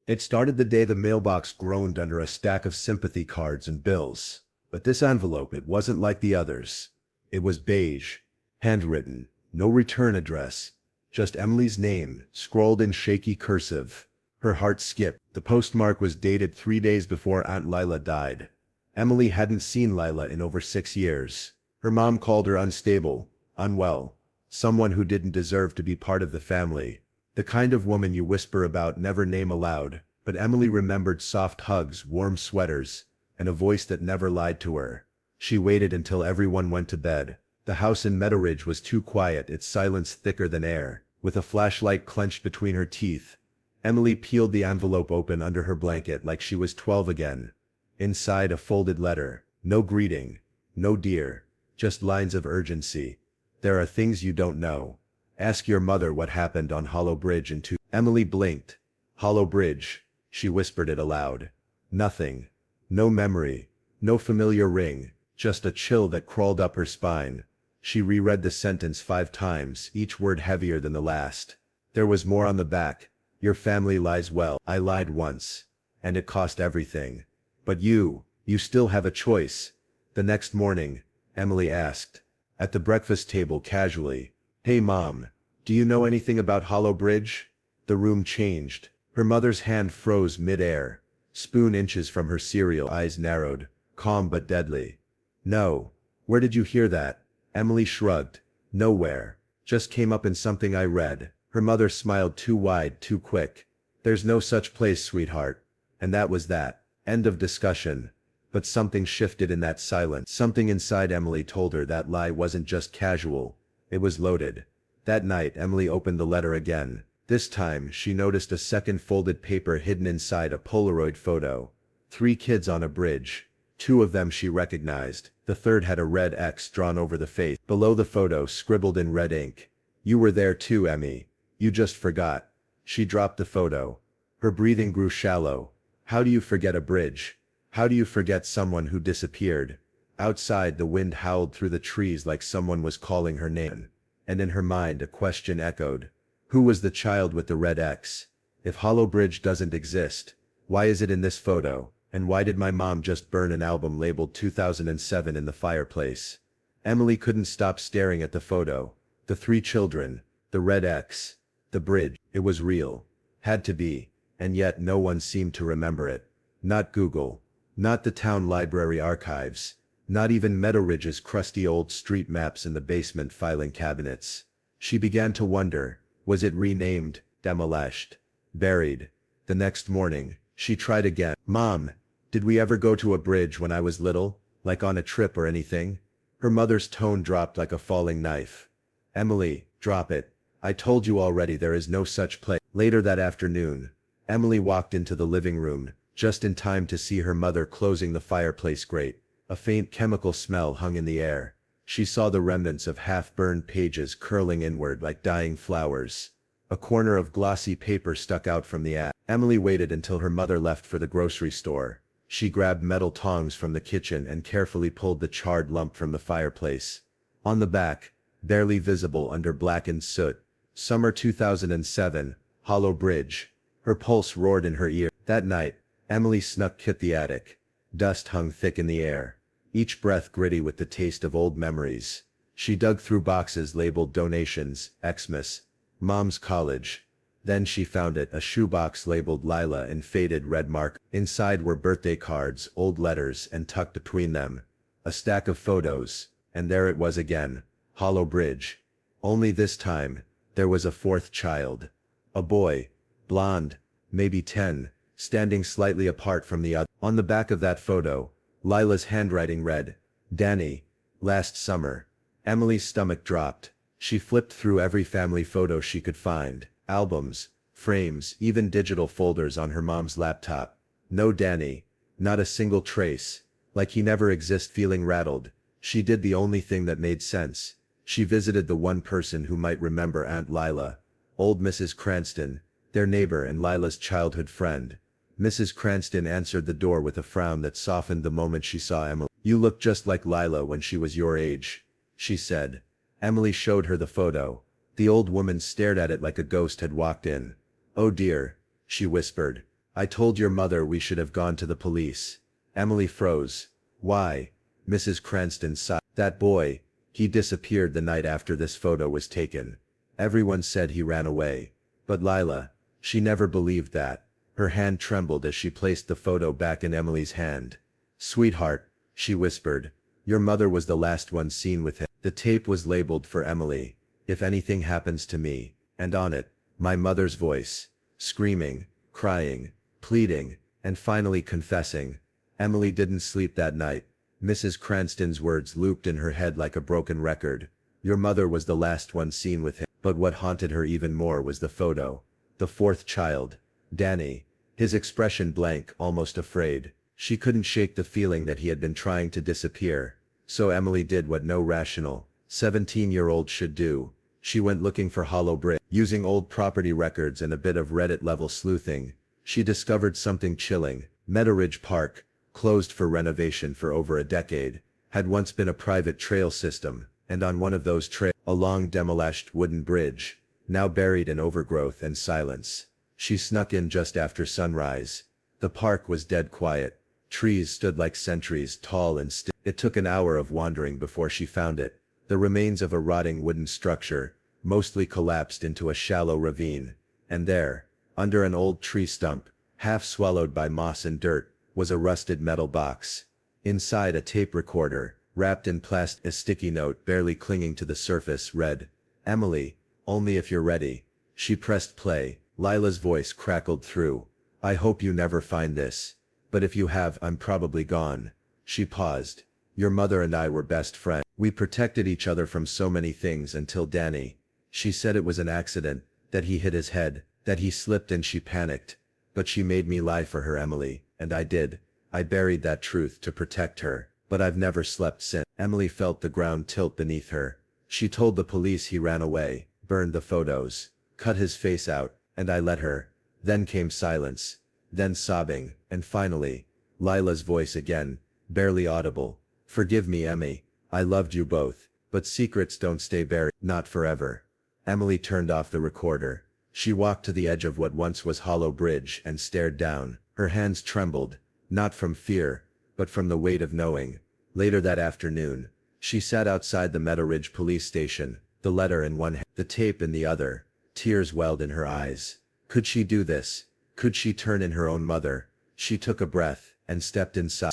It started the day the mailbox groaned under a stack of sympathy cards and bills. But this envelope, it wasn't like the others. It was beige, handwritten, no return address, just Emily's name, scrawled in shaky cursive. Her heart skipped. The postmark was dated 3 days before Aunt Lila died. Emily hadn't seen Lila in over 6 years. Her mom called her unstable, unwell, someone who didn't deserve to be part of the family. The kind of woman you whisper about, never name aloud. But Emily remembered soft hugs, warm sweaters, and a voice that never lied to her. She waited until everyone went to bed. The house in Meadowridge was too quiet, its silence thicker than air. With a flashlight clenched between her teeth, Emily peeled the envelope open under her blanket like she was 12 again. Inside, a folded letter. No greeting, no dear, just lines of urgency. There are things you don't know. Ask your mother what happened on Hollow Bridge in two. Emily blinked. Hollow Bridge. She whispered it aloud. Nothing. No memory. No familiar ring. Just a chill that crawled up her spine. She reread the sentence 5 times, each word heavier than the last. There was more on the back. Your family lies well. I lied once. And it cost everything. But you still have a choice. The next morning, Emily asked. At the breakfast table casually. Hey Mom, do you know anything about Hollow Bridge? The room changed. Her mother's hand froze mid-air. Spoon inches from her cereal, eyes narrowed, calm but deadly. No. Where did you hear that? Emily shrugged. Nowhere. Just came up in something I read. Her mother smiled too wide, too quick. There's no such place, sweetheart. And that was that. End of discussion. But something shifted in that silence. Something inside Emily told her that lie wasn't just casual. It was loaded. That night, Emily opened the letter again. This time, she noticed a second folded paper hidden inside a Polaroid photo. 3 kids on a bridge. 2 of them she recognized. The third had a red X drawn over the face. Below the photo, scribbled in red ink. You were there too, Emmy. You just forgot. She dropped the photo. Her breathing grew shallow. How do you forget a bridge? How do you forget someone who disappeared? Outside, the wind howled through the trees like someone was calling her name. And in her mind, a question echoed. Who was the child with the red X? If Hollow Bridge doesn't exist, why is it in this photo? And why did my mom just burn an album labeled 2007 in the fireplace? Emily couldn't stop staring at the photo. The 3 children, the red X, the bridge. It was real. Had to be. And yet no one seemed to remember it. Not Google. Not the town library archives. Not even Meadowridge's crusty old street maps in the basement filing cabinets. She began to wonder, was it renamed, demolished, buried? The next morning, she tried again. Mom, did we ever go to a bridge when I was little, like on a trip or anything? Her mother's tone dropped like a falling knife. Emily, drop it. I told you already there is no such place. Later that afternoon, Emily walked into the living room, just in time to see her mother closing the fireplace grate. A faint chemical smell hung in the air. She saw the remnants of half-burned pages curling inward like dying flowers. A corner of glossy paper stuck out from the ash. Emily waited until her mother left for the grocery store. She grabbed metal tongs from the kitchen and carefully pulled the charred lump from the fireplace. On the back, barely visible under blackened soot, Summer 2007, Hollow Bridge. Her pulse roared in her ear. That night, Emily snuck hit the attic. Dust hung thick in the air, each breath gritty with the taste of old memories. She dug through boxes labeled donations, Xmas, Mom's college. Then she found it, a shoebox labeled Lila in faded red mark. Inside were birthday cards, old letters, and tucked between them, a stack of photos. And there it was again, Hollow Bridge. Only this time, there was a 4th child. A boy, blonde, maybe 10, standing slightly apart from the other. On the back of that photo, Lila's handwriting read, Danny, last summer. Emily's stomach dropped. She flipped through every family photo she could find, albums, frames, even digital folders on her mom's laptop. No Danny, not a single trace, like he never existed. Feeling rattled, she did the only thing that made sense. She visited the one person who might remember Aunt Lila, old Mrs. Cranston, their neighbor and Lila's childhood friend. Mrs. Cranston answered the door with a frown that softened the moment she saw Emily. You look just like Lila when she was your age, she said. Emily showed her the photo. The old woman stared at it like a ghost had walked in. Oh dear, she whispered. I told your mother we should have gone to the police. Emily froze. Why? Mrs. Cranston sighed. That boy, he disappeared the night after this photo was taken. Everyone said he ran away. But Lila, she never believed that. Her hand trembled as she placed the photo back in Emily's hand. Sweetheart, she whispered, your mother was the last one seen with him. The tape was labeled for Emily. If anything happens to me, and on it, my mother's voice, screaming, crying, pleading, and finally confessing. Emily didn't sleep that night. Mrs. Cranston's words looped in her head like a broken record. Your mother was the last one seen with him. But what haunted her even more was the photo. The fourth child, Danny. His expression blank, almost afraid. She couldn't shake the feeling that he had been trying to disappear. So Emily did what no rational 17-year-old should do. She went looking for hollow bricks. Using old property records and a bit of Reddit-level sleuthing, she discovered something chilling. Meadow Ridge Park, closed for renovation for over a decade, had once been a private trail system, and on one of those trails, a long demolished wooden bridge, now buried in overgrowth and silence. She snuck in just after sunrise. The park was dead quiet. Trees stood like sentries, tall and still. It took an hour of wandering before she found it. The remains of a rotting wooden structure, mostly collapsed into a shallow ravine. And there, under an old tree stump, half swallowed by moss and dirt, was a rusted metal box. Inside, a tape recorder, wrapped in plastic. A sticky note barely clinging to the surface read, Emily, only if you're ready. She pressed play. Lila's voice crackled through. I hope you never find this. But if you have, I'm probably gone. She paused. Your mother and I were best friends. We protected each other from so many things until Danny. She said it was an accident, that he hit his head, that he slipped and she panicked. But she made me lie for her, Emily, and I did. I buried that truth to protect her, but I've never slept since. Emily felt the ground tilt beneath her. She told the police he ran away, burned the photos, cut his face out, and I let her. Then came silence, then sobbing, and finally, Lila's voice again, barely audible. Forgive me, Emmy. I loved you both, but secrets don't stay buried, not forever. Emily turned off the recorder. She walked to the edge of what once was Hollow Bridge and stared down. Her hands trembled, not from fear, but from the weight of knowing. Later that afternoon, she sat outside the Meadow Ridge police station, the letter in one hand, the tape in the other. Tears welled in her eyes. Could she do this? Could she turn in her own mother? She took a breath and stepped inside.